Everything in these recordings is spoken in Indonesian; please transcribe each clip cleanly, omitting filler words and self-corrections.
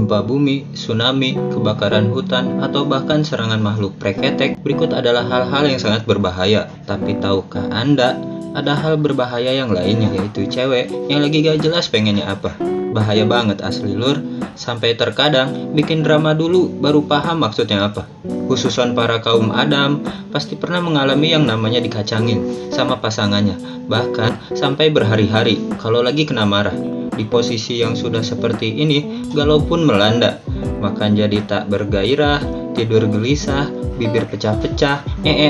gempa bumi, tsunami, kebakaran hutan, atau bahkan serangan makhluk preketek, berikut adalah hal-hal yang sangat berbahaya. Tapi tahukah Anda, ada hal berbahaya yang lainnya, yaitu cewek yang lagi gak jelas pengennya apa. Bahaya banget asli lur, sampai terkadang bikin drama dulu baru paham maksudnya apa. Khususan para kaum Adam, pasti pernah mengalami yang namanya dikacangin sama pasangannya, bahkan sampai berhari-hari kalau lagi kena marah. Di posisi yang sudah seperti ini, galau pun melanda, makan jadi tak bergairah, tidur gelisah, bibir pecah-pecah,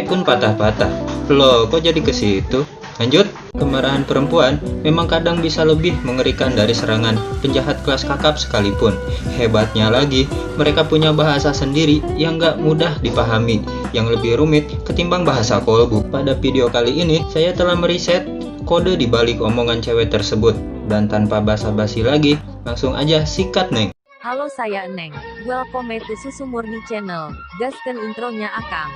pun patah-patah. Loh, kok jadi ke situ? Lanjut, kemarahan perempuan memang kadang bisa lebih mengerikan dari serangan penjahat kelas kakap sekalipun. Hebatnya lagi, mereka punya bahasa sendiri yang gak mudah dipahami, yang lebih rumit ketimbang bahasa kolbu. Pada video kali ini, saya telah meriset kode di balik omongan cewek tersebut. Dan tanpa basa-basi lagi, langsung aja sikat, Neng. Halo, saya Neng. Welcome to Susu Murni Channel. Gaskan intronya Akang.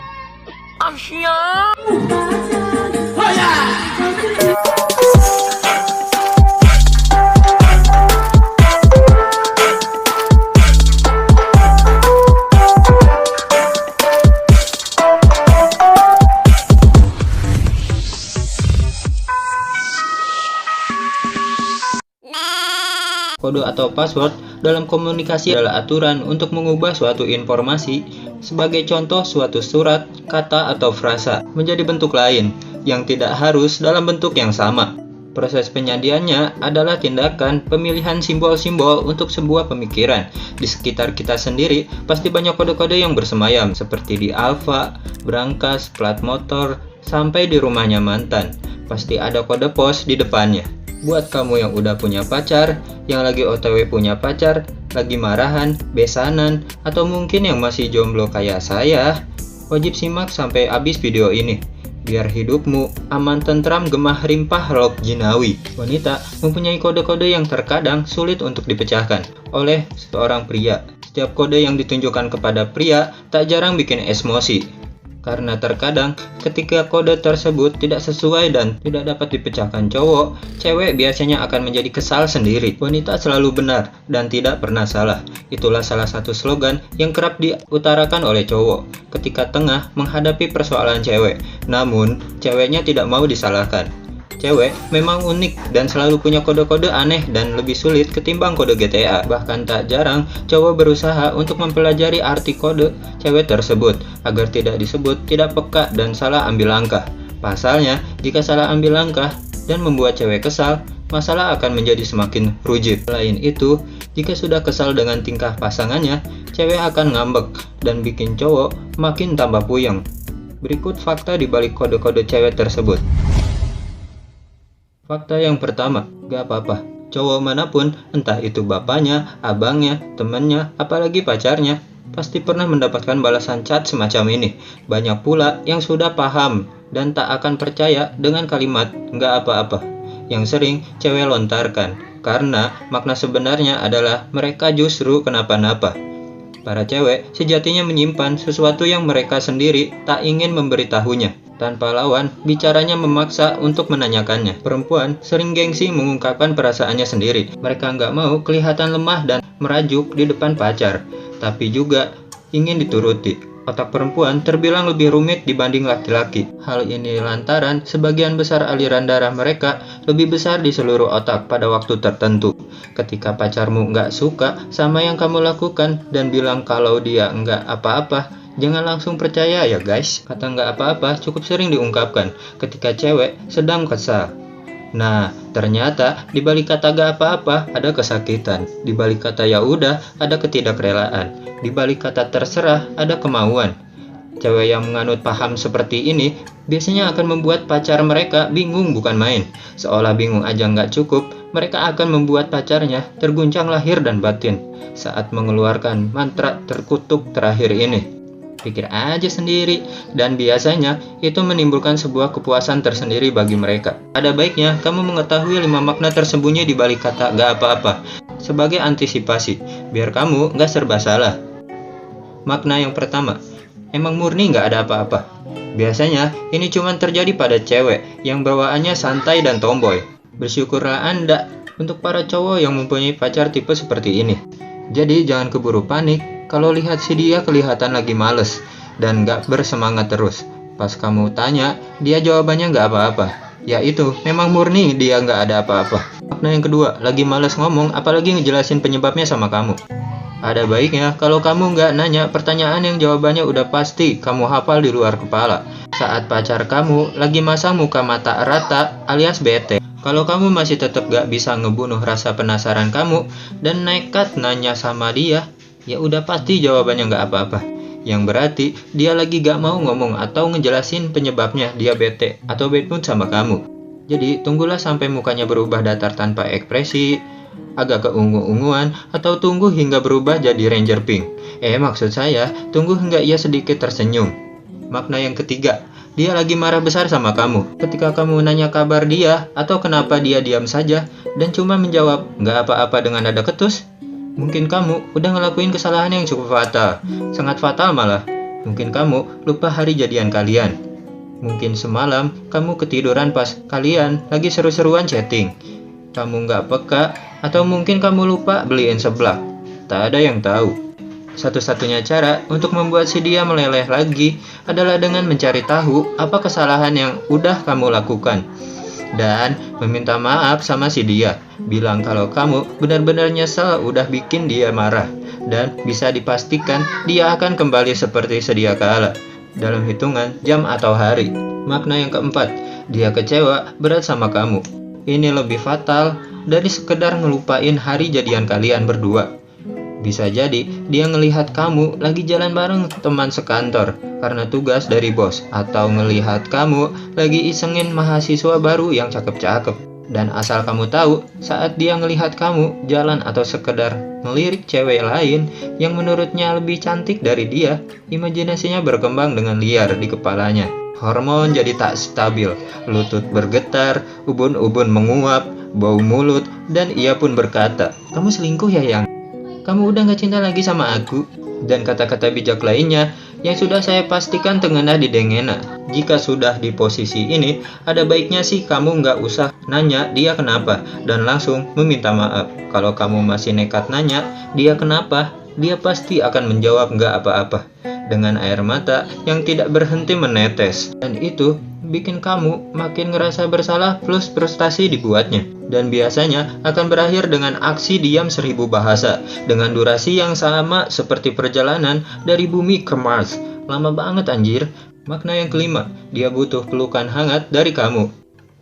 Kode atau password dalam komunikasi adalah aturan untuk mengubah suatu informasi, sebagai contoh suatu surat, kata, atau frasa, menjadi bentuk lain, yang tidak harus dalam bentuk yang sama. Proses penyajiannya adalah tindakan pemilihan simbol-simbol untuk sebuah pemikiran. Di sekitar kita sendiri, pasti banyak kode-kode yang bersemayam, seperti di alfa, brankas, plat motor, sampai di rumahnya mantan. Pasti ada kode pos di depannya. Buat kamu yang udah punya pacar, yang lagi OTW punya pacar, lagi marahan, besanan, atau mungkin yang masih jomblo kayak saya, wajib simak sampai habis video ini, biar hidupmu aman, tentram, gemah, rimpah, rok jinawi. Wanita mempunyai kode-kode yang terkadang sulit untuk dipecahkan oleh seorang pria. Setiap kode yang ditunjukkan kepada pria tak jarang bikin emosi. Karena terkadang ketika kode tersebut tidak sesuai dan tidak dapat dipecahkan cowok, cewek biasanya akan menjadi kesal sendiri. Wanita selalu benar dan tidak pernah salah. Itulah salah satu slogan yang kerap diutarakan oleh cowok ketika tengah menghadapi persoalan cewek. Namun, ceweknya tidak mau disalahkan. Cewek memang unik dan selalu punya kode-kode aneh dan lebih sulit ketimbang kode GTA. Bahkan tak jarang cowok berusaha untuk mempelajari arti kode cewek tersebut agar tidak disebut tidak peka dan salah ambil langkah. Pasalnya, jika salah ambil langkah dan membuat cewek kesal, masalah akan menjadi semakin rumit. Selain itu, jika sudah kesal dengan tingkah pasangannya, cewek akan ngambek dan bikin cowok makin tambah puyeng. Berikut fakta di balik kode-kode cewek tersebut. Fakta yang pertama, gak apa-apa. Cowok manapun, entah itu bapaknya, abangnya, temannya, apalagi pacarnya, pasti pernah mendapatkan balasan chat semacam ini. Banyak pula yang sudah paham dan tak akan percaya dengan kalimat gak apa-apa yang sering cewek lontarkan, karena makna sebenarnya adalah mereka justru kenapa-napa. Para cewek sejatinya menyimpan sesuatu yang mereka sendiri tak ingin memberitahunya. Tanpa lawan, bicaranya memaksa untuk menanyakannya. Perempuan sering gengsi mengungkapkan perasaannya sendiri. Mereka nggak mau kelihatan lemah dan merajuk di depan pacar, tapi juga ingin dituruti. Otak perempuan terbilang lebih rumit dibanding laki-laki. Hal ini lantaran sebagian besar aliran darah mereka lebih besar di seluruh otak pada waktu tertentu. Ketika pacarmu nggak suka sama yang kamu lakukan dan bilang kalau dia nggak apa-apa, jangan langsung percaya ya guys. Kata nggak apa-apa cukup sering diungkapkan ketika cewek sedang kesal. Nah, ternyata di balik kata gak apa-apa ada kesakitan. Di balik kata ya udah ada ketidakrelaan. Di balik kata terserah ada kemauan. Cewek yang menganut paham seperti ini biasanya akan membuat pacar mereka bingung bukan main. Seolah bingung aja nggak cukup, mereka akan membuat pacarnya terguncang lahir dan batin saat mengeluarkan mantra terkutuk terakhir ini. Pikir aja sendiri, dan biasanya itu menimbulkan sebuah kepuasan tersendiri bagi mereka. Ada baiknya kamu mengetahui 5 makna tersembunyi di balik kata gak apa-apa sebagai antisipasi, biar kamu gak serba salah. Makna yang pertama, emang murni gak ada apa-apa. Biasanya ini cuma terjadi pada cewek yang bawaannya santai dan tomboy. Bersyukurlah Anda untuk para cowok yang mempunyai pacar tipe seperti ini. Jadi jangan keburu panik kalau lihat si dia kelihatan lagi males dan gak bersemangat terus. Pas kamu tanya, dia jawabannya gak apa-apa. Ya itu, memang murni dia gak ada apa-apa. Makna yang kedua, lagi males ngomong apalagi ngejelasin penyebabnya sama kamu. Ada baiknya kalau kamu nggak nanya pertanyaan yang jawabannya udah pasti kamu hafal di luar kepala. Saat pacar kamu lagi masang muka mata rata alias bete. Kalau kamu masih tetap gak bisa ngebunuh rasa penasaran kamu dan nekat nanya sama dia, ya udah pasti jawabannya nggak apa-apa. Yang berarti dia lagi gak mau ngomong atau ngejelasin penyebabnya dia bete atau bad mood sama kamu. Jadi tunggulah sampai mukanya berubah datar tanpa ekspresi, agak keungu-unguan, atau tunggu hingga berubah jadi Ranger Pink. Maksud saya, tunggu hingga ia sedikit tersenyum. Makna yang ketiga, dia lagi marah besar sama kamu. Ketika kamu nanya kabar dia, atau kenapa dia diam saja, dan cuma menjawab, nggak apa-apa dengan nada ketus, mungkin kamu udah ngelakuin kesalahan yang cukup fatal. Sangat fatal malah. Mungkin kamu lupa hari jadian kalian. Mungkin semalam kamu ketiduran pas kalian lagi seru-seruan chatting. Kamu nggak peka, atau mungkin kamu lupa beliin seblak. Tak ada yang tahu. Satu-satunya cara untuk membuat si dia meleleh lagi adalah dengan mencari tahu apa kesalahan yang udah kamu lakukan. Dan meminta maaf sama si dia. Bilang kalau kamu benar-benar nyesel udah bikin dia marah. Dan bisa dipastikan dia akan kembali seperti sedia kala. Dalam hitungan jam atau hari. Makna yang keempat, dia kecewa berat sama kamu. Ini lebih fatal dari sekedar ngelupain hari jadian kalian berdua. Bisa jadi dia ngelihat kamu lagi jalan bareng teman sekantor karena tugas dari bos, atau ngelihat kamu lagi isengin mahasiswa baru yang cakep-cakep. Dan asal kamu tahu, saat dia ngelihat kamu jalan atau sekedar ngelirik cewek lain yang menurutnya lebih cantik dari dia, imajinasinya berkembang dengan liar di kepalanya. Hormon jadi tak stabil, lutut bergetar, ubun-ubun menguap, bau mulut, dan ia pun berkata, "Kamu selingkuh ya, Yang? Kamu udah gak cinta lagi sama aku?" Dan kata-kata bijak lainnya yang sudah saya pastikan tengena di dengena. Jika sudah di posisi ini, ada baiknya sih kamu gak usah nanya dia kenapa, dan langsung meminta maaf. Kalau kamu masih nekat nanya dia kenapa, dia pasti akan menjawab gak apa-apa dengan air mata yang tidak berhenti menetes. Dan itu bikin kamu makin ngerasa bersalah plus frustasi dibuatnya. Dan biasanya akan berakhir dengan aksi diam 1000 bahasa dengan durasi yang sama seperti perjalanan dari bumi ke Mars. Lama banget anjir. Makna yang kelima, dia butuh pelukan hangat dari kamu.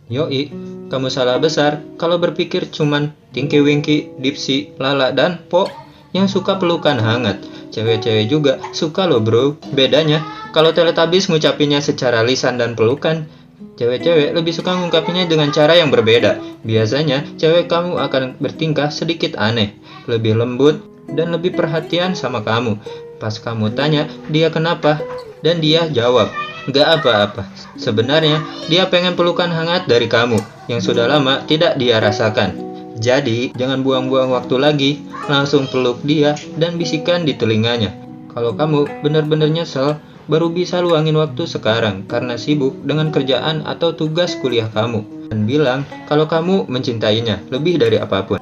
Yoi, kamu salah besar kalau berpikir cuman Tinky Winky, Dipsy, Lala, dan Po yang suka pelukan hangat. Cewek-cewek juga suka loh bro. Bedanya, kalau Teletubbies ngucapinnya secara lisan dan pelukan, cewek-cewek lebih suka ngungkapinnya dengan cara yang berbeda. Biasanya, cewek kamu akan bertingkah sedikit aneh, lebih lembut, dan lebih perhatian sama kamu. Pas kamu tanya, dia kenapa? Dan dia jawab, gak apa-apa. Sebenarnya, dia pengen pelukan hangat dari kamu, yang sudah lama tidak dia rasakan. Jadi, jangan buang-buang waktu lagi, langsung peluk dia dan bisikan di telinganya. Kalau kamu benar-benar nyesel, baru bisa luangin waktu sekarang karena sibuk dengan kerjaan atau tugas kuliah kamu. Dan bilang kalau kamu mencintainya lebih dari apapun.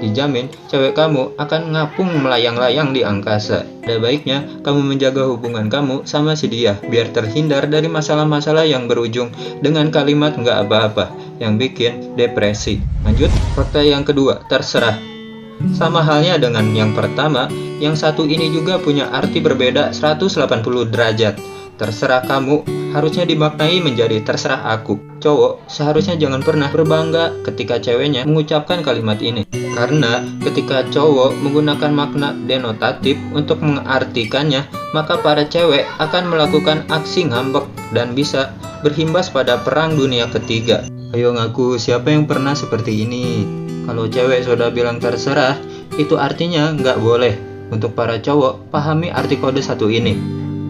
Dijamin cewek kamu akan ngapung melayang-layang di angkasa. Ada baiknya kamu menjaga hubungan kamu sama si dia biar terhindar dari masalah-masalah yang berujung dengan kalimat nggak apa-apa yang bikin depresi. Lanjut, fakta yang kedua, terserah. Sama halnya dengan yang pertama, yang satu ini juga punya arti berbeda 180 derajat. Terserah kamu harusnya dimaknai menjadi terserah aku. Cowok seharusnya jangan pernah berbangga ketika ceweknya mengucapkan kalimat ini. Karena ketika cowok menggunakan makna denotatif untuk mengartikannya, maka para cewek akan melakukan aksi ngambek dan bisa berimbas pada perang dunia ketiga. Ayo ngaku siapa yang pernah seperti ini. Kalau cewek sudah bilang terserah, itu artinya nggak boleh. Untuk para cowok, pahami arti kode satu ini.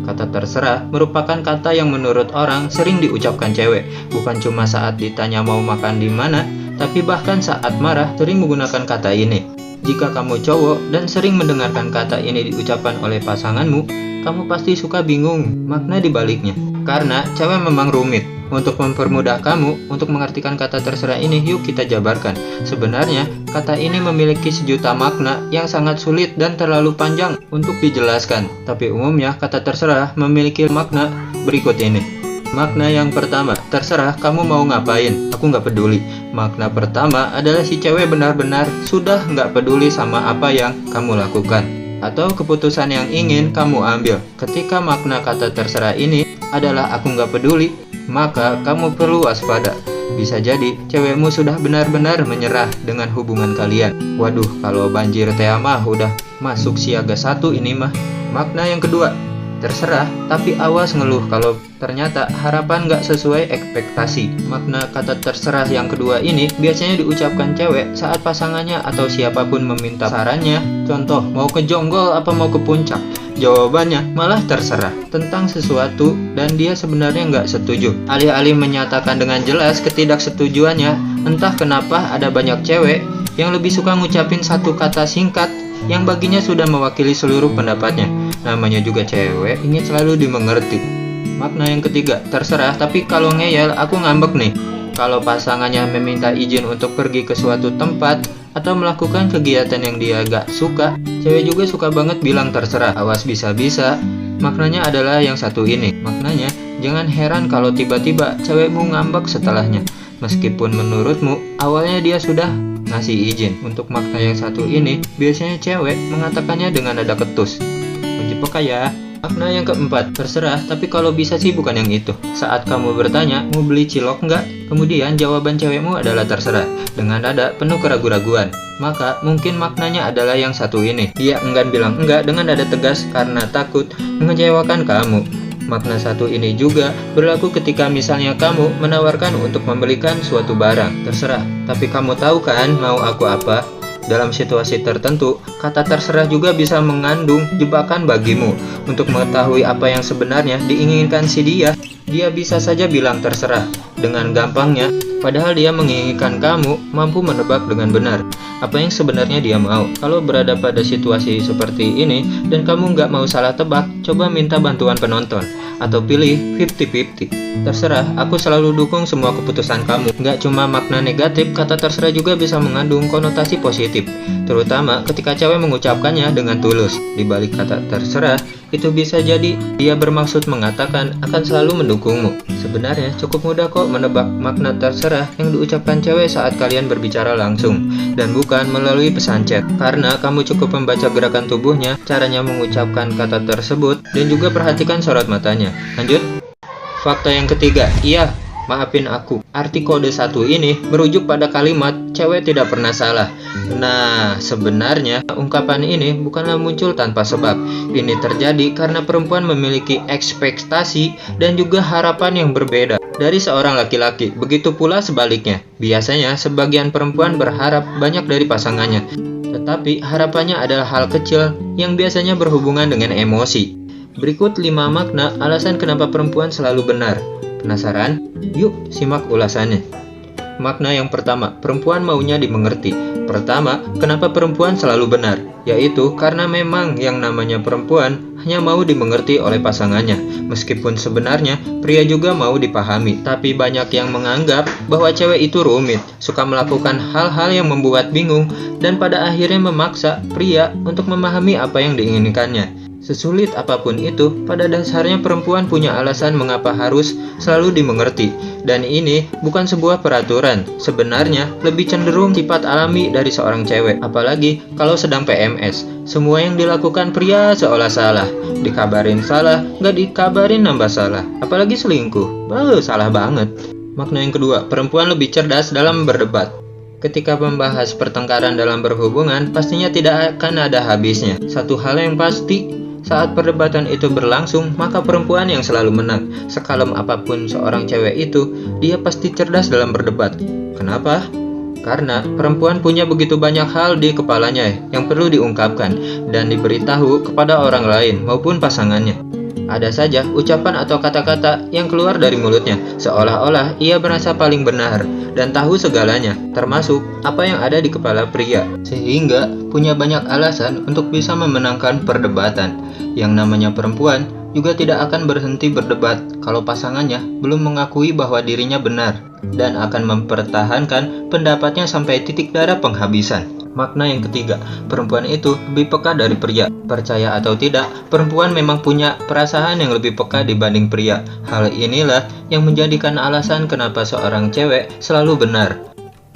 Kata terserah merupakan kata yang menurut orang sering diucapkan cewek. Bukan cuma saat ditanya mau makan di mana, tapi bahkan saat marah sering menggunakan kata ini. Jika kamu cowok dan sering mendengarkan kata ini diucapkan oleh pasanganmu, kamu pasti suka bingung makna dibaliknya. Karena cewek memang rumit. Untuk mempermudah kamu untuk mengartikan kata terserah ini, yuk kita jabarkan. Sebenarnya, kata ini memiliki sejuta makna yang sangat sulit dan terlalu panjang untuk dijelaskan. Tapi umumnya, kata terserah memiliki makna berikut ini. Makna yang pertama, terserah kamu mau ngapain, aku nggak peduli. Makna pertama adalah si cewek benar-benar sudah nggak peduli sama apa yang kamu lakukan atau keputusan yang ingin kamu ambil. Ketika makna kata terserah ini adalah aku nggak peduli, maka kamu perlu waspada. Bisa jadi cewekmu sudah benar-benar menyerah dengan hubungan kalian. Waduh, kalau banjir teh mah udah masuk siaga 1 ini mah. Makna yang kedua, terserah tapi awas ngeluh kalau ternyata harapan nggak sesuai ekspektasi. Makna kata terserah yang kedua ini biasanya diucapkan cewek saat pasangannya atau siapapun meminta sarannya. Contoh, mau ke Jonggol apa mau ke puncak? Jawabannya malah terserah tentang sesuatu dan dia sebenarnya nggak setuju. Alih-alih menyatakan dengan jelas ketidaksetujuannya, entah kenapa ada banyak cewek yang lebih suka ngucapin satu kata singkat yang baginya sudah mewakili seluruh pendapatnya. Namanya juga cewek, ingin selalu dimengerti. Makna yang ketiga, terserah tapi kalau ngeyel aku ngambek nih. Kalau pasangannya meminta izin untuk pergi ke suatu tempat atau melakukan kegiatan yang dia gak suka, cewek juga suka banget bilang terserah. Awas bisa-bisa maknanya adalah yang satu ini. Maknanya, jangan heran kalau tiba-tiba cewekmu ngambek setelahnya, meskipun menurutmu awalnya dia sudah ngasih izin. Untuk makna yang satu ini, biasanya cewek mengatakannya dengan nada ketus. Kunci peka ya. Makna yang keempat, terserah tapi kalau bisa sih bukan yang itu. Saat kamu bertanya, mau beli cilok nggak? Kemudian jawaban cewekmu adalah terserah, dengan nada penuh keraguan-raguan. Maka mungkin maknanya adalah yang satu ini. Dia enggan bilang enggak dengan nada tegas karena takut mengecewakan kamu. Makna satu ini juga berlaku ketika misalnya kamu menawarkan untuk membelikan suatu barang. Terserah, tapi kamu tahu kan mau aku apa? Dalam situasi tertentu, kata terserah juga bisa mengandung jebakan bagimu. Untuk mengetahui apa yang sebenarnya diinginkan si dia bisa saja bilang terserah dengan gampangnya, padahal dia menginginkan kamu mampu menebak dengan benar apa yang sebenarnya dia mau. Kalau berada pada situasi seperti ini dan kamu nggak mau salah tebak, coba minta bantuan penonton atau pilih 50-50. Terserah, aku selalu dukung semua keputusan kamu. Nggak cuma makna negatif, kata terserah juga bisa mengandung konotasi positif, terutama ketika cewek mengucapkannya dengan tulus. Di balik kata terserah, itu bisa jadi dia bermaksud mengatakan akan selalu mendukungmu. Sebenarnya cukup mudah kok menebak makna terserah yang diucapkan cewek saat kalian berbicara langsung, dan bukan melalui pesan chat. Karena kamu cukup membaca gerakan tubuhnya, caranya mengucapkan kata tersebut, dan juga perhatikan sorot matanya. Lanjut. Fakta yang ketiga, iya, maafin aku. Arti kode satu ini merujuk pada kalimat cewek tidak pernah salah. Nah, sebenarnya ungkapan ini bukanlah muncul tanpa sebab. Ini terjadi karena perempuan memiliki ekspektasi dan juga harapan yang berbeda dari seorang laki-laki. Begitu pula sebaliknya. Biasanya sebagian perempuan berharap banyak dari pasangannya, tetapi harapannya adalah hal kecil yang biasanya berhubungan dengan emosi. Berikut 5 makna alasan kenapa perempuan selalu benar. Penasaran? Yuk simak ulasannya. Makna yang pertama, perempuan maunya dimengerti. Pertama, kenapa perempuan selalu benar? Yaitu karena memang yang namanya perempuan hanya mau dimengerti oleh pasangannya. Meskipun sebenarnya pria juga mau dipahami. Tapi banyak yang menganggap bahwa cewek itu rumit, suka melakukan hal-hal yang membuat bingung, dan pada akhirnya memaksa pria untuk memahami apa yang diinginkannya. Sesulit apapun itu, pada dasarnya perempuan punya alasan mengapa harus selalu dimengerti. Dan ini bukan sebuah peraturan, sebenarnya lebih cenderung sifat alami dari seorang cewek. Apalagi kalau sedang PMS, semua yang dilakukan pria seolah salah. Dikabarin salah, nggak dikabarin nambah salah. Apalagi selingkuh, salah banget. Makna yang kedua, perempuan lebih cerdas dalam berdebat. Ketika membahas pertengkaran dalam berhubungan, pastinya tidak akan ada habisnya. Satu hal yang pasti, saat perdebatan itu berlangsung, maka perempuan yang selalu menang. Sekalem apapun seorang cewek itu, dia pasti cerdas dalam berdebat. Kenapa? Karena perempuan punya begitu banyak hal di kepalanya yang perlu diungkapkan dan diberitahu kepada orang lain maupun pasangannya. Ada saja ucapan atau kata-kata yang keluar dari mulutnya, seolah-olah ia merasa paling benar dan tahu segalanya, termasuk apa yang ada di kepala pria, sehingga punya banyak alasan untuk bisa memenangkan perdebatan. Yang namanya perempuan juga tidak akan berhenti berdebat kalau pasangannya belum mengakui bahwa dirinya benar dan akan mempertahankan pendapatnya sampai titik darah penghabisan. Makna yang ketiga, perempuan itu lebih peka dari pria. Percaya atau tidak, perempuan memang punya perasaan yang lebih peka dibanding pria. Hal inilah yang menjadikan alasan kenapa seorang cewek selalu benar.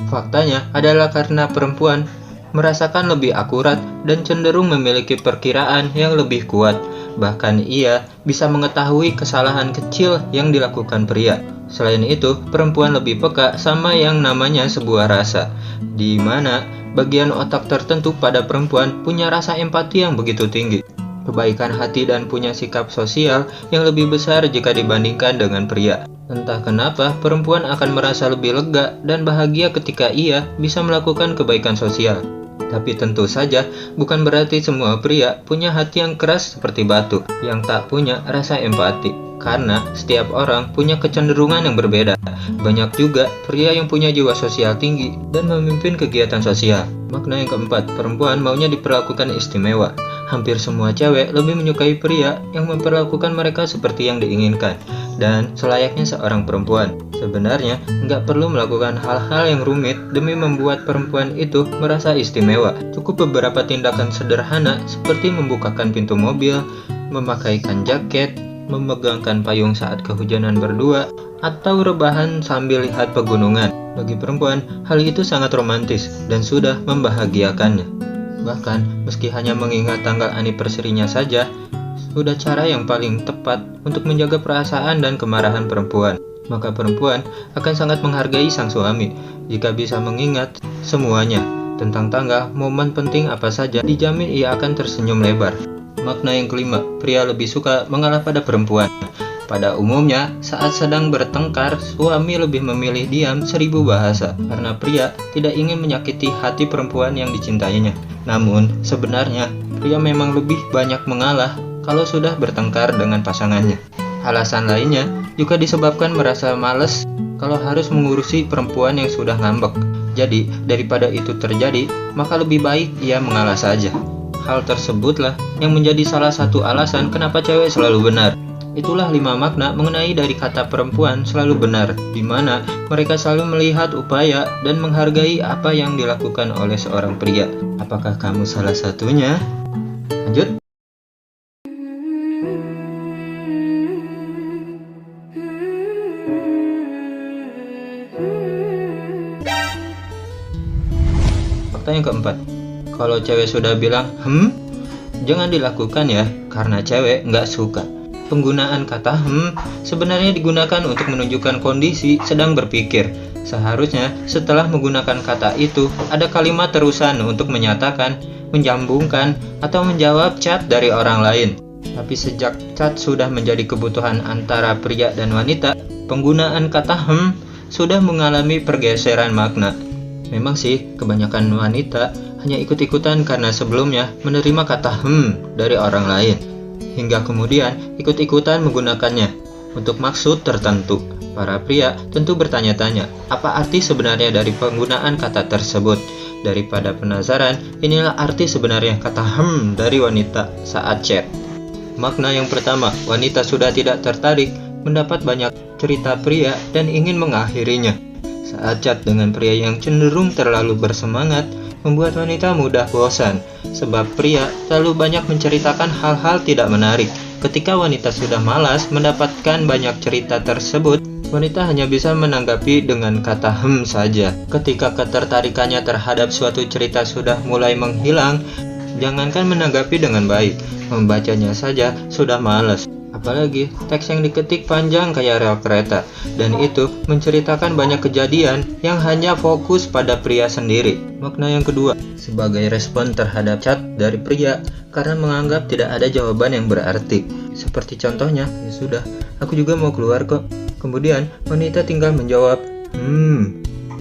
Faktanya adalah karena perempuan merasakan lebih akurat dan cenderung memiliki perkiraan yang lebih kuat. Bahkan ia bisa mengetahui kesalahan kecil yang dilakukan pria. Selain itu, perempuan lebih peka sama yang namanya sebuah rasa, di mana bagian otak tertentu pada perempuan punya rasa empati yang begitu tinggi, kebaikan hati dan punya sikap sosial yang lebih besar jika dibandingkan dengan pria. Entah kenapa, perempuan akan merasa lebih lega dan bahagia ketika ia bisa melakukan kebaikan sosial. Tapi tentu saja, bukan berarti semua pria punya hati yang keras seperti batu, yang tak punya rasa empati. Karena setiap orang punya kecenderungan yang berbeda. Banyak juga pria yang punya jiwa sosial tinggi dan memimpin kegiatan sosial. Makna yang keempat, perempuan maunya diperlakukan istimewa. Hampir semua cewek lebih menyukai pria yang memperlakukan mereka seperti yang diinginkan dan selayaknya seorang perempuan. Sebenarnya, nggak perlu melakukan hal-hal yang rumit demi membuat perempuan itu merasa istimewa. Cukup beberapa tindakan sederhana seperti membukakan pintu mobil, memakaikan jaket, memegangkan payung saat kehujanan berdua, atau rebahan sambil lihat pegunungan. Bagi perempuan, hal itu sangat romantis dan sudah membahagiakannya. Bahkan, meski hanya mengingat tanggal anniversary-nya saja, sudah cara yang paling tepat untuk menjaga perasaan dan kemarahan perempuan. Maka perempuan akan sangat menghargai sang suami jika bisa mengingat semuanya tentang tanggal, momen penting apa saja, dijamin ia akan tersenyum lebar. Makna yang kelima, pria lebih suka mengalah pada perempuan. Pada umumnya, saat sedang bertengkar, suami lebih memilih diam 1000 bahasa karena pria tidak ingin menyakiti hati perempuan yang dicintainya. Namun, sebenarnya pria memang lebih banyak mengalah kalau sudah bertengkar dengan pasangannya. Alasan lainnya juga disebabkan merasa malas kalau harus mengurusi perempuan yang sudah ngambek. Jadi, daripada itu terjadi, maka lebih baik ia mengalah saja. Hal tersebutlah yang menjadi salah satu alasan kenapa cewek selalu benar. Itulah 5 makna mengenai dari kata perempuan selalu benar, di mana mereka selalu melihat upaya dan menghargai apa yang dilakukan oleh seorang pria. Apakah kamu salah satunya? Lanjut. Fakta yang keempat, kalau cewek sudah bilang jangan dilakukan ya, karena cewek nggak suka. Penggunaan kata sebenarnya digunakan untuk menunjukkan kondisi sedang berpikir. Seharusnya setelah menggunakan kata itu, ada kalimat terusan untuk menyatakan, menyambungkan, atau menjawab chat dari orang lain. Tapi sejak chat sudah menjadi kebutuhan antara pria dan wanita, penggunaan kata sudah mengalami pergeseran makna. Memang sih, kebanyakan wanita hanya ikut-ikutan karena sebelumnya menerima kata dari orang lain, hingga kemudian ikut-ikutan menggunakannya untuk maksud tertentu. Para pria tentu bertanya-tanya, apa arti sebenarnya dari penggunaan kata tersebut? Daripada penasaran, inilah arti sebenarnya kata dari wanita saat chat. Makna yang pertama, wanita sudah tidak tertarik mendapat banyak cerita pria dan ingin mengakhirinya. Saat chat dengan pria yang cenderung terlalu bersemangat, membuat wanita mudah bosan, sebab pria terlalu banyak menceritakan hal-hal tidak menarik. Ketika wanita sudah malas mendapatkan banyak cerita tersebut, wanita hanya bisa menanggapi dengan kata saja. Ketika ketertarikannya terhadap suatu cerita sudah mulai menghilang, jangankan menanggapi dengan baik, membacanya saja sudah malas. Apalagi teks yang diketik panjang kayak rel kereta, dan itu menceritakan banyak kejadian yang hanya fokus pada pria sendiri. Makna yang kedua, sebagai respon terhadap chat dari pria karena menganggap tidak ada jawaban yang berarti. Seperti contohnya, ya sudah, aku juga mau keluar kok. Kemudian wanita tinggal menjawab,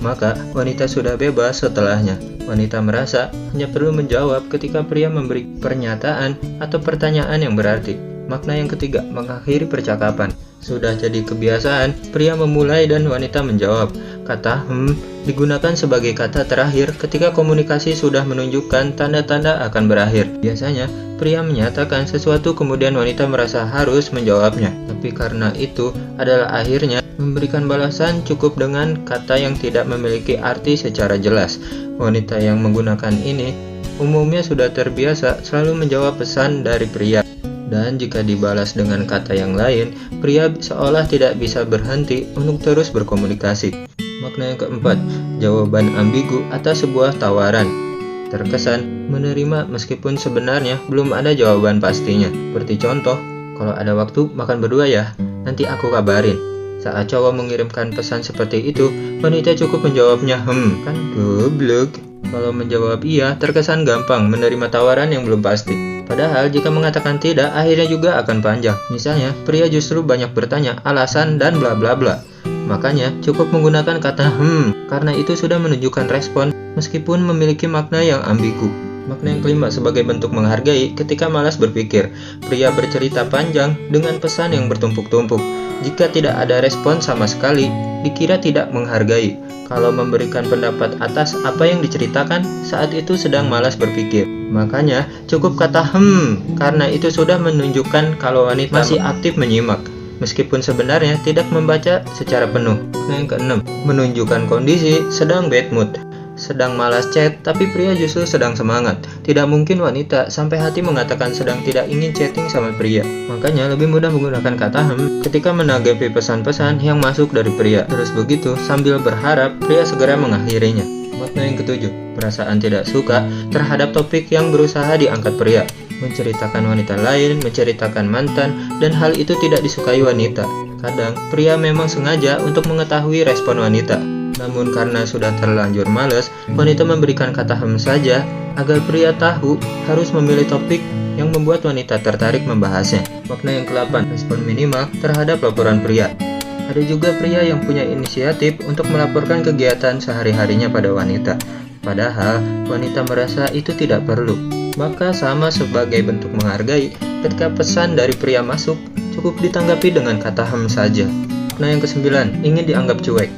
maka wanita sudah bebas setelahnya. Wanita merasa hanya perlu menjawab ketika pria memberi pernyataan atau pertanyaan yang berarti. Makna yang ketiga, mengakhiri percakapan. Sudah jadi kebiasaan, pria memulai dan wanita menjawab. Kata digunakan sebagai kata terakhir ketika komunikasi sudah menunjukkan tanda-tanda akan berakhir. Biasanya, pria menyatakan sesuatu kemudian wanita merasa harus menjawabnya. Tapi karena itu adalah akhirnya memberikan balasan cukup dengan kata yang tidak memiliki arti secara jelas. Wanita yang menggunakan ini umumnya sudah terbiasa selalu menjawab pesan dari pria. Dan jika dibalas dengan kata yang lain, pria seolah tidak bisa berhenti untuk terus berkomunikasi. Makna yang keempat, jawaban ambigu atas sebuah tawaran. Terkesan menerima meskipun sebenarnya belum ada jawaban pastinya. Seperti contoh, kalau ada waktu makan berdua ya, nanti aku kabarin. Saat cowok mengirimkan pesan seperti itu, wanita cukup menjawabnya kan goblok. Kalau menjawab iya, terkesan gampang menerima tawaran yang belum pasti. Padahal jika mengatakan tidak, akhirnya juga akan panjang. Misalnya, pria justru banyak bertanya alasan dan bla bla bla. Makanya cukup menggunakan kata karena itu sudah menunjukkan respon meskipun memiliki makna yang ambigu. Makna yang kelima sebagai bentuk menghargai ketika malas berpikir. Pria bercerita panjang dengan pesan yang bertumpuk-tumpuk. Jika tidak ada respon sama sekali, dikira tidak menghargai. Kalau memberikan pendapat atas apa yang diceritakan, saat itu sedang malas berpikir. Makanya cukup kata karena itu sudah menunjukkan kalau wanita masih aktif menyimak, meskipun sebenarnya tidak membaca secara penuh. Nah, yang keenam, menunjukkan kondisi sedang bad mood. Sedang malas chat, tapi pria justru sedang semangat. Tidak mungkin wanita sampai hati mengatakan sedang tidak ingin chatting sama pria. Makanya lebih mudah menggunakan kata ketika menanggapi pesan-pesan yang masuk dari pria. Terus begitu, sambil berharap pria segera mengakhirinya. Makna yang ketujuh, perasaan tidak suka terhadap topik yang berusaha diangkat pria. Menceritakan wanita lain, menceritakan mantan, dan hal itu tidak disukai wanita. Kadang, pria memang sengaja untuk mengetahui respon wanita. Namun karena sudah terlanjur males, wanita memberikan kata saja agar pria tahu harus memilih topik yang membuat wanita tertarik membahasnya. Makna yang ke-8, respon minimal terhadap laporan pria. Ada juga pria yang punya inisiatif untuk melaporkan kegiatan sehari-harinya pada wanita. Padahal wanita merasa itu tidak perlu. Maka sama sebagai bentuk menghargai, ketika pesan dari pria masuk, cukup ditanggapi dengan kata saja. Makna yang ke-9, ingin dianggap cuek.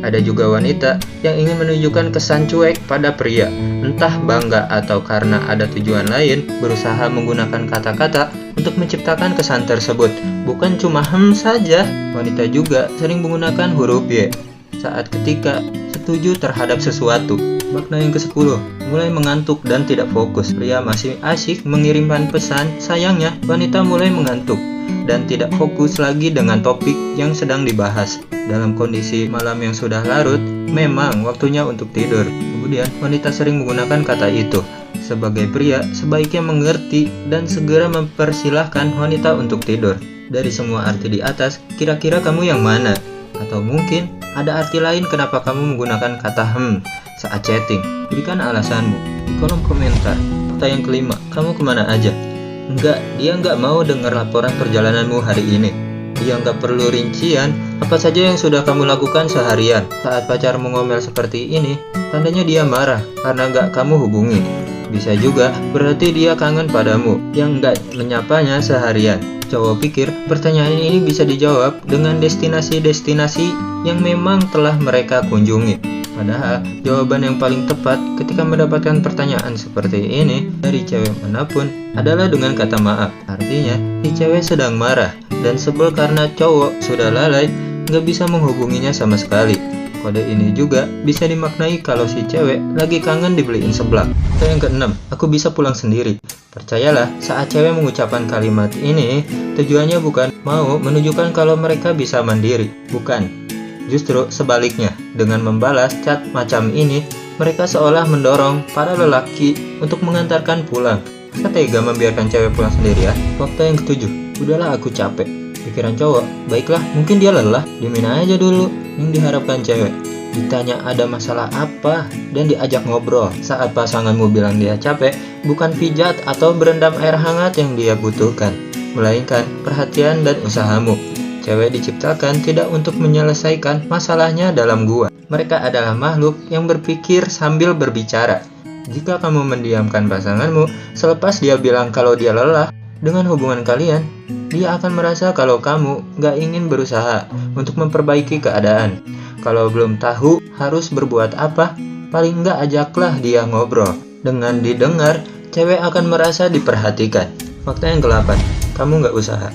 Ada juga wanita yang ingin menunjukkan kesan cuek pada pria, entah bangga atau karena ada tujuan lain, berusaha menggunakan kata-kata untuk menciptakan kesan tersebut. Bukan cuma saja, wanita juga sering menggunakan huruf Y saat ketika setuju terhadap sesuatu. Makna yang ke-10, mulai mengantuk dan tidak fokus. Pria masih asyik mengirimkan pesan, sayangnya wanita mulai mengantuk dan tidak fokus lagi dengan topik yang sedang dibahas. Dalam kondisi malam yang sudah larut, memang waktunya untuk tidur. Kemudian, wanita sering menggunakan kata itu. Sebagai pria, sebaiknya mengerti dan segera mempersilahkan wanita untuk tidur. Dari semua arti di atas, kira-kira kamu yang mana? Atau mungkin ada arti lain kenapa kamu menggunakan kata saat chatting? Berikan alasanmu di kolom komentar. Fakta yang kelima, kamu kemana aja? Dia nggak mau dengar laporan perjalananmu hari ini. Dia nggak perlu rincian apa saja yang sudah kamu lakukan seharian. Saat pacarmu ngomel seperti ini, tandanya dia marah karena nggak kamu hubungi. Bisa juga berarti dia kangen padamu yang nggak menyapanya seharian. Cowok pikir pertanyaan ini bisa dijawab dengan destinasi-destinasi yang memang telah mereka kunjungi. Padahal jawaban yang paling tepat ketika mendapatkan pertanyaan seperti ini dari cewek manapun adalah dengan kata maaf. Artinya, si cewek sedang marah dan sebel karena cowok sudah lalai nggak bisa menghubunginya sama sekali. Kode ini juga bisa dimaknai kalau si cewek lagi kangen dibeliin seblak. Yang keenam, aku bisa pulang sendiri. Percayalah, saat cewek mengucapkan kalimat ini, tujuannya bukan mau menunjukkan kalau mereka bisa mandiri. Bukan. Justru sebaliknya, dengan membalas chat macam ini, mereka seolah mendorong para lelaki untuk mengantarkan pulang. Saya tega membiarkan cewek pulang sendiri ya. Fakta yang ketujuh, udahlah aku capek. Pikiran cowok, baiklah mungkin dia lelah, diemin aja dulu. Yang diharapkan cewek, ditanya ada masalah apa dan diajak ngobrol. Saat pasanganmu bilang dia capek, bukan pijat atau berendam air hangat yang dia butuhkan, melainkan perhatian dan usahamu. Cewek diciptakan tidak untuk menyelesaikan masalahnya dalam gua. Mereka adalah makhluk yang berpikir sambil berbicara. Jika kamu mendiamkan pasanganmu selepas dia bilang kalau dia lelah dengan hubungan kalian, dia akan merasa kalau kamu gak ingin berusaha untuk memperbaiki keadaan. Kalau belum tahu harus berbuat apa, paling gak ajaklah dia ngobrol. Dengan didengar, cewek akan merasa diperhatikan. Fakta yang ke-8, kamu nggak usaha.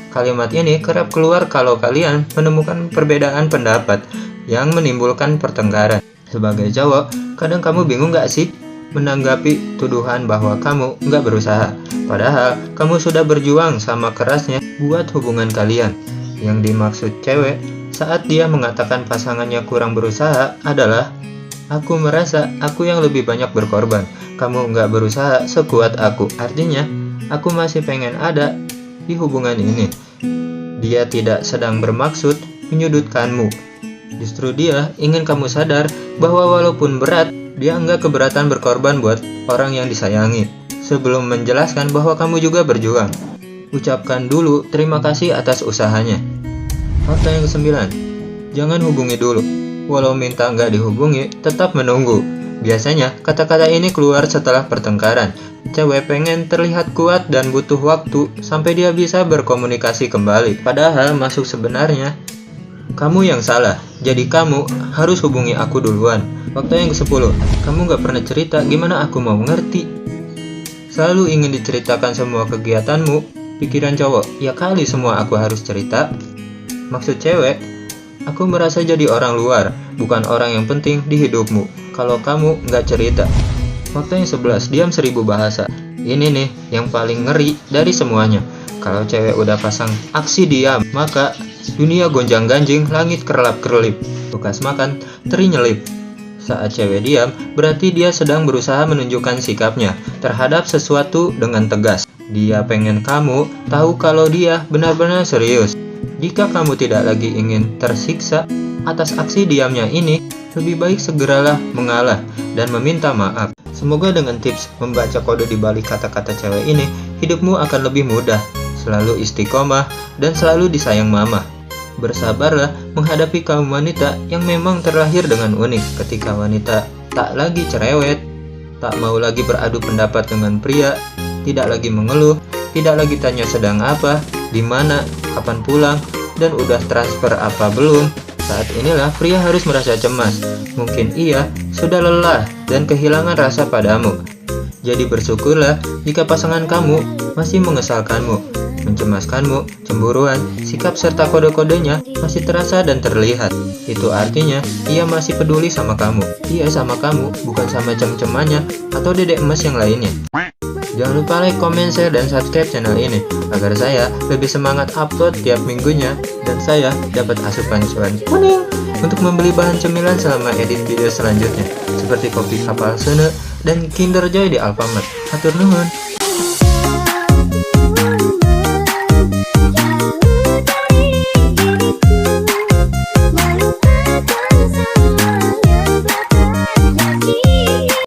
Kalimat ini kerap keluar kalau kalian menemukan perbedaan pendapat yang menimbulkan pertengkaran. Sebagai cowok, kadang kamu bingung nggak sih menanggapi tuduhan bahwa kamu nggak berusaha. Padahal kamu sudah berjuang sama kerasnya buat hubungan kalian. Yang dimaksud cewek saat dia mengatakan pasangannya kurang berusaha adalah, aku merasa aku yang lebih banyak berkorban. Kamu nggak berusaha sekuat aku. Artinya, aku masih pengen ada di hubungan ini. Dia tidak sedang bermaksud menyudutkanmu. Justru dia ingin kamu sadar bahwa walaupun berat, dia enggak keberatan berkorban buat orang yang disayangi. Sebelum menjelaskan bahwa kamu juga berjuang, ucapkan dulu terima kasih atas usahanya. Fakta yang ke-9, jangan hubungi dulu. Walau minta nggak dihubungi, tetap menunggu. Biasanya, kata-kata ini keluar setelah pertengkaran. Cewek pengen terlihat kuat dan butuh waktu sampai dia bisa berkomunikasi kembali. Padahal masuk sebenarnya, kamu yang salah. Jadi kamu harus hubungi aku duluan. Fakta yang ke-10, kamu nggak pernah cerita, gimana aku mau ngerti? Selalu ingin diceritakan semua kegiatanmu. Pikiran cowok, ya kali semua aku harus cerita. Maksud cewek, aku merasa jadi orang luar, bukan orang yang penting di hidupmu kalau kamu nggak cerita. Fakta yang 11, diam 1000 bahasa. Ini nih yang paling ngeri dari semuanya. Kalau cewek udah pasang aksi diam, maka dunia gonjang-ganjing, langit kerlap-kerlip. Bekas makan, teri nyelip. Saat cewek diam, berarti dia sedang berusaha menunjukkan sikapnya terhadap sesuatu dengan tegas. Dia pengen kamu tahu kalau dia benar-benar serius. Jika kamu tidak lagi ingin tersiksa atas aksi diamnya ini, lebih baik segeralah mengalah dan meminta maaf. Semoga dengan tips membaca kode di balik kata-kata cewek ini, hidupmu akan lebih mudah, selalu istiqomah, dan selalu disayang mama. Bersabarlah menghadapi kaum wanita yang memang terlahir dengan unik. Ketika wanita tak lagi cerewet, tak mau lagi beradu pendapat dengan pria, tidak lagi mengeluh, tidak lagi tanya sedang apa, di mana, kapan pulang, dan udah transfer apa belum. Saat inilah pria harus merasa cemas. Mungkin ia sudah lelah dan kehilangan rasa padamu. Jadi bersyukurlah jika pasangan kamu masih mengesalkanmu, mencemaskanmu, cemburuan, sikap serta kode-kodenya masih terasa dan terlihat. Itu artinya ia masih peduli sama kamu. Ia sama kamu, bukan sama cem-cemannya atau dedek emas yang lainnya. Jangan lupa like, comment, share, dan subscribe channel ini agar saya lebih semangat upload tiap minggunya dan saya dapat asupan cuan kuning untuk membeli bahan cemilan selama edit video selanjutnya seperti kopi kapal sene dan Kinder Joy di Alfamart. Hatur nuhun.